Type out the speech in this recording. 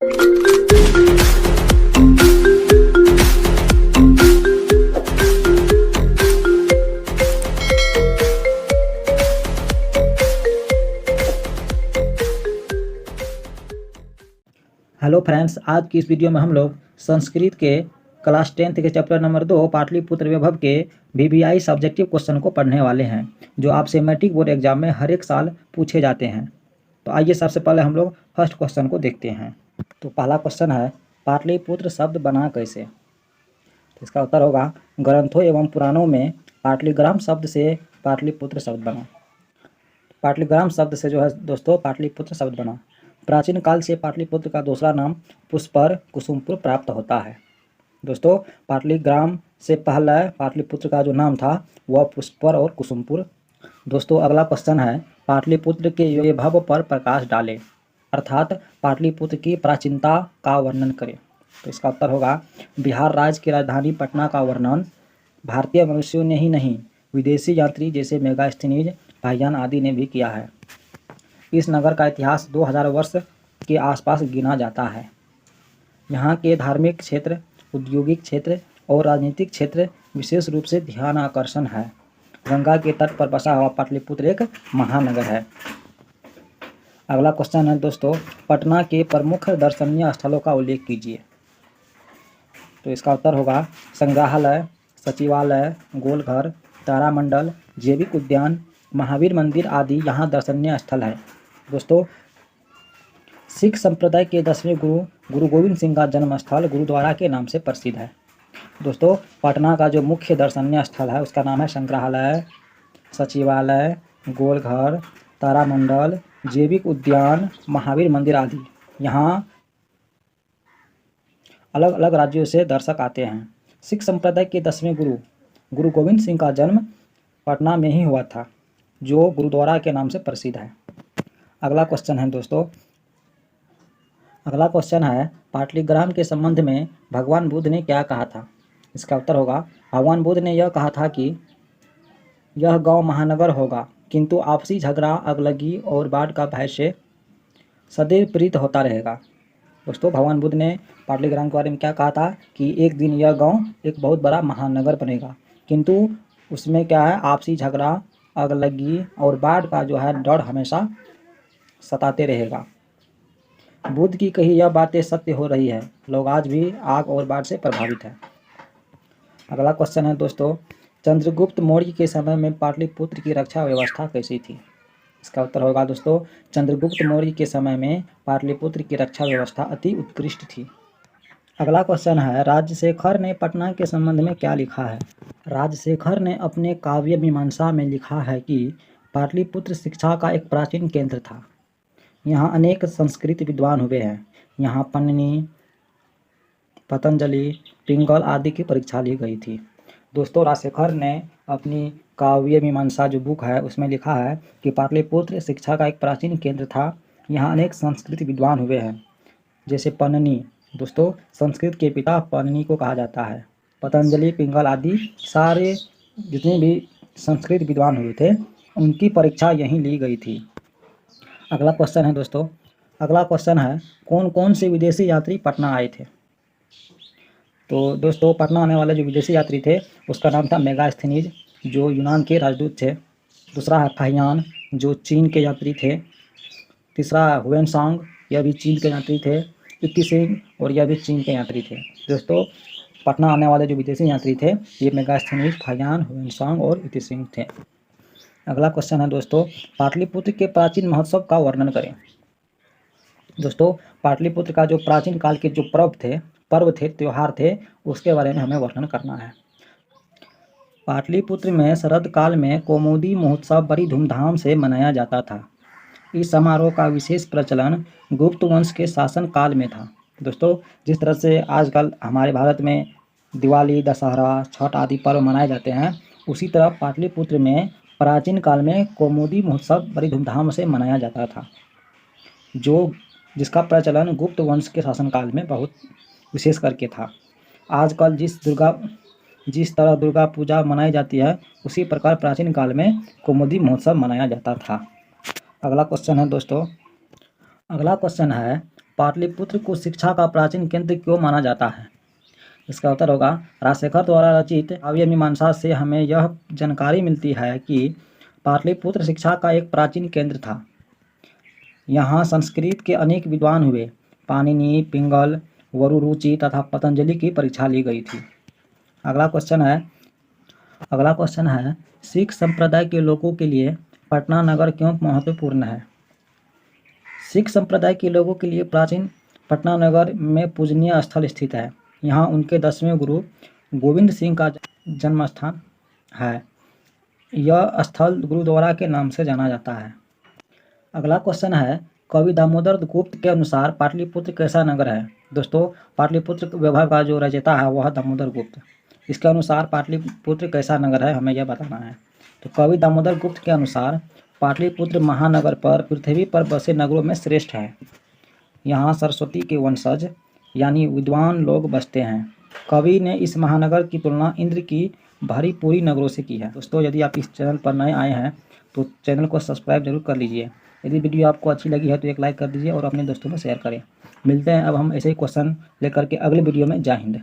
Hello friends, आज की इस वीडियो में हम लोग संस्कृत के क्लास 10th के चैप्टर नंबर 2 पाटलिपुत्र वैभव के VVI सब्जेक्टिव क्वेश्चन को पढ़ने वाले हैं, जो आपसे मैट्रिक बोर्ड एग्जाम में हर एक साल पूछे जाते हैं। तो आइए सबसे पहले हम लोग फर्स्ट क्वेश्चन को देखते हैं। तो पहला क्वेश्चन है, पाटलिपुत्र शब्द बना कैसे? तो इसका उत्तर होगा, ग्रंथों एवं पुराणों में पाटलिग्राम शब्द से पाटलिपुत्र शब्द बना। पाटलिग्राम शब्द से जो है दोस्तों पाटलिपुत्र शब्द बना। प्राचीन काल से पाटलिपुत्र का दूसरा नाम पुष्पर कुसुमपुर प्राप्त होता है। दोस्तों पाटलिग्राम से पहला पाटलिपुत्र का जो नाम था वह पुष्पर और कुसुमपुर। दोस्तों अगला क्वेश्चन है, पाटलिपुत्र के वैभव पर प्रकाश डालें, अर्थात पाटलिपुत्र की प्राचीनता का वर्णन करें। तो इसका उत्तर होगा, बिहार राज्य की राजधानी पटना का वर्णन भारतीय मनुष्यों ने ही नहीं, विदेशी यात्री जैसे मेगास्थनीज, भाईजान आदि ने भी किया है। इस नगर का इतिहास 2000 वर्ष के आसपास गिना जाता है। यहाँ के धार्मिक क्षेत्र, औद्योगिक क्षेत्र और राजनीतिक क्षेत्र विशेष रूप से ध्यान आकर्षण है। गंगा के तट पर बसा हुआ पाटलिपुत्र एक महानगर है। अगला क्वेश्चन है दोस्तों, पटना के प्रमुख दर्शनीय स्थलों का उल्लेख कीजिए। तो इसका उत्तर होगा, संग्रहालय, सचिवालय, गोलघर, तारामंडल, जैविक उद्यान, महावीर मंदिर आदि यहाँ दर्शनीय स्थल है। दोस्तों सिख संप्रदाय के 10वें गुरु गोविंद सिंह का जन्म स्थल गुरुद्वारा के नाम से प्रसिद्ध है। दोस्तों पटना का जो मुख्य दर्शनीय स्थल है उसका नाम है संग्रहालय, सचिवालय, गोलघर, तारामंडल, जैविक उद्यान, महावीर मंदिर आदि। यहाँ अलग अलग राज्यों से दर्शक आते हैं। सिख संप्रदाय के 10वें गुरु गोविंद सिंह का जन्म पटना में ही हुआ था, जो गुरुद्वारा के नाम से प्रसिद्ध है। अगला क्वेश्चन है दोस्तों, अगला क्वेश्चन है, पाटलिग्राम के संबंध में भगवान बुद्ध ने क्या कहा था? इसका उत्तर होगा, भगवान बुद्ध ने यह कहा था कि यह गांव महानगर होगा, किंतु आपसी झगड़ा, अगलगी और बाढ़ का भय से सदैव पीड़ित होता रहेगा। दोस्तों भगवान बुद्ध ने पाटलिग्राम के बारे में क्या कहा था कि एक दिन यह गांव एक बहुत बड़ा महानगर बनेगा, किंतु उसमें क्या है, आपसी झगड़ा, अगलगी और बाढ़ का जो है डर हमेशा सताते रहेगा। बुद्ध की कही यह बातें सत्य हो रही है। लोग आज भी आग और बाढ़ से प्रभावित हैं। अगला क्वेश्चन है दोस्तों, चंद्रगुप्त मौर्य के समय में पाटलिपुत्र की रक्षा व्यवस्था कैसी थी? इसका उत्तर होगा दोस्तों, चंद्रगुप्त मौर्य के समय में पाटलिपुत्र की रक्षा व्यवस्था अति उत्कृष्ट थी। अगला क्वेश्चन है, राजशेखर ने पटना के संबंध में क्या लिखा है? राजशेखर ने अपने काव्य मीमांसा में लिखा है कि पाटलिपुत्र शिक्षा का एक प्राचीन केंद्र था। यहाँ अनेक संस्कृत विद्वान हुए हैं। यहाँ पन्नी, पतंजलि, पिंगल आदि की परीक्षा ली गई थी। दोस्तों राजशेखर ने अपनी काव्य मीमांसा जो बुक है उसमें लिखा है कि पाटलिपुत्र शिक्षा का एक प्राचीन केंद्र था। यहाँ अनेक संस्कृत विद्वान हुए हैं, जैसे पन्नी। दोस्तों संस्कृत के पिता पन्नी को कहा जाता है। पतंजलि, पिंगल आदि सारे जितने भी संस्कृत विद्वान हुए थे उनकी परीक्षा यहीं ली गई थी। अगला क्वेश्चन है दोस्तों, अगला क्वेश्चन है, कौन कौन से विदेशी यात्री पटना आए थे? तो दोस्तों पटना आने वाले जो विदेशी यात्री थे उसका नाम था मेगास्थनीज, जो यूनान के राजदूत थे। दूसरा है फाहियान, जो चीन के यात्री थे। तीसरा है हुएनसांग, यह भी चीन के यात्री थे। इतिसिंग, और यह भी चीन के यात्री थे। दोस्तों पटना आने वाले जो विदेशी यात्री थे ये मेगास्थनीज, फाहियान, हुएनसांग और इतिसिंग थे। अगला क्वेश्चन है दोस्तों, पाटलिपुत्र के प्राचीन महोत्सव का वर्णन करें। दोस्तों पाटलिपुत्र का जो प्राचीन काल के जो पर्व थे, त्यौहार थे, उसके बारे में हमें वर्णन करना है। पाटलिपुत्र में शरद काल में कौमुदी महोत्सव बड़ी धूमधाम से मनाया जाता था। इस समारोह का विशेष प्रचलन गुप्त वंश के शासन काल में था। दोस्तों जिस तरह से आजकल हमारे भारत में दिवाली, दशहरा, छठ आदि पर्व मनाए जाते हैं, उसी तरह पाटलिपुत्र में प्राचीन काल में कौमुदी महोत्सव बड़ी धूमधाम से मनाया जाता था, जिसका प्रचलन गुप्त वंश के शासनकाल में बहुत विशेष करके था। आजकल जिस तरह दुर्गा पूजा मनाई जाती है उसी प्रकार प्राचीन काल में कौमुदी महोत्सव मनाया जाता था। अगला क्वेश्चन है दोस्तों, अगला क्वेश्चन है, पाटलिपुत्र को शिक्षा का प्राचीन केंद्र क्यों माना जाता है? इसका उत्तर होगा राजशेखर द्वारा रचित काव्य मीमांसा से हमें यह जानकारी मिलती है कि पाटलिपुत्र शिक्षा का एक प्राचीन केंद्र था। यहाँ संस्कृत के अनेक विद्वान हुए। पाणिनि, पिंगल, वरुरुचि तथा पतंजलि की परीक्षा ली गई थी। अगला क्वेश्चन है सिख संप्रदाय के लोगों के लिए पटना नगर क्यों महत्वपूर्ण है? सिख संप्रदाय के लोगों के लिए प्राचीन पटना नगर में पूजनीय स्थल स्थित है। यहाँ उनके 10वें गुरु गोविंद सिंह का जन्म स्थान है। यह स्थल गुरुद्वारा के नाम से जाना जाता है। अगला क्वेश्चन है कवि दामोदर गुप्त के अनुसार पाटलिपुत्र कैसा नगर है? दोस्तों, पाटलिपुत्र वैभव का जो रचयिता है वह दामोदर गुप्त। इसके अनुसार पाटलिपुत्र कैसा नगर है हमें यह बताना है। तो कवि दामोदर गुप्त के अनुसार पाटलिपुत्र महानगर पर पृथ्वी पर बसे नगरों में श्रेष्ठ है। यहाँ सरस्वती के वंशज यानी विद्वान लोग बसते हैं। कवि ने इस महानगर की तुलना इंद्र की भरी पूरी नगरों से की है। दोस्तों, यदि आप इस चैनल पर नए आए हैं तो चैनल को सब्सक्राइब जरूर कर लीजिए। यदि वीडियो आपको अच्छी लगी है तो एक लाइक कर दीजिए और अपने दोस्तों में शेयर करें। मिलते हैं अब हम ऐसे ही क्वेश्चन लेकर के अगले वीडियो में। जय हिंद।